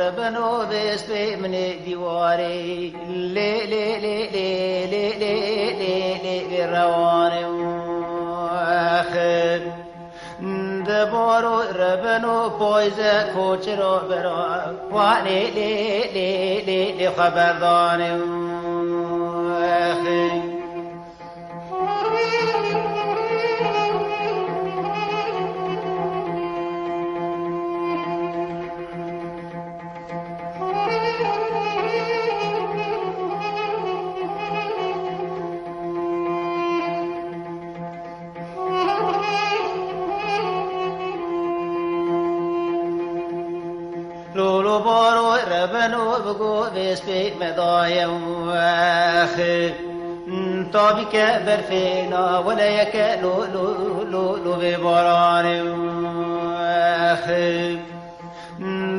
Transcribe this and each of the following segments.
ربنو بس من دیواری لی لی لی لی لی لی لی لی روانه آخر دبارو ربنو پایزه کوچرو برا وانی لی لی لی لی خبردانه آخر لولو بارو ربنو بگو بسپی مدایم آخر طابی که برفینا ولیک لولو ببارانیم آخر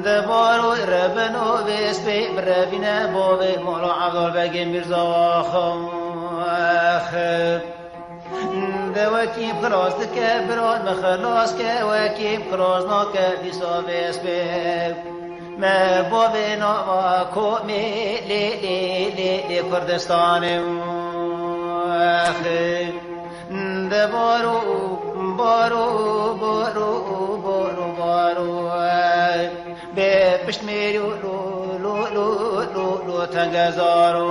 دبارو ربنو بسپی برفینا بابی مولا عبدالبگی مرزا آخم آخر دوكيم خلاص تكبرون مخلاص كواكيم خلاص ناكبيسا بسبب ما بابنا وكومي لي كردستان آخر دبارو بارو بارو بارو بارو بپشميرو لو تنگزارو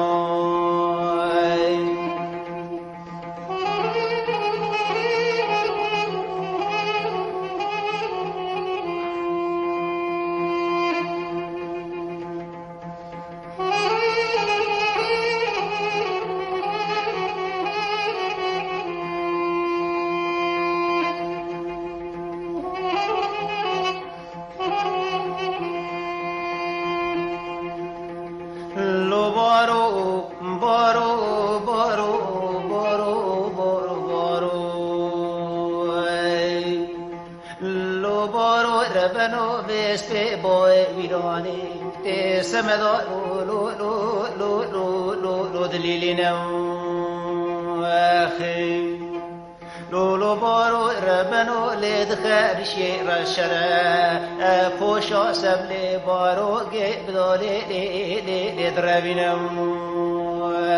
ربنو بسپی بای ویرانی تی سمدا لو دلیلینم آخی لولو بارو ربنو لید خرشی رشره پوشا سبلی بارو گبدالی لید روینم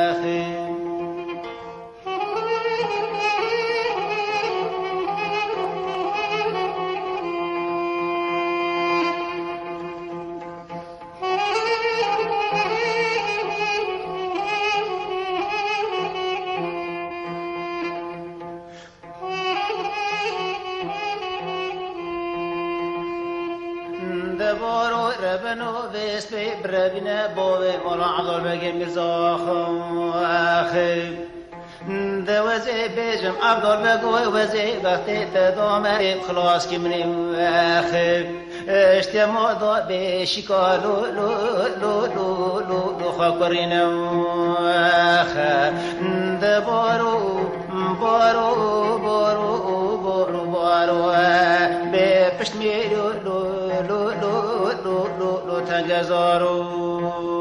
آخی بارو ربنو بسپی بربینه بابی مولا عبدالبگی مرزا آخر دوزی بیجم عبدالبگوی وزی وقتی تدامه خلاص کی منیم آخر اشتما دا بشکا لو خاکرینم آخر بارو به پشت میرو لو تنگزارو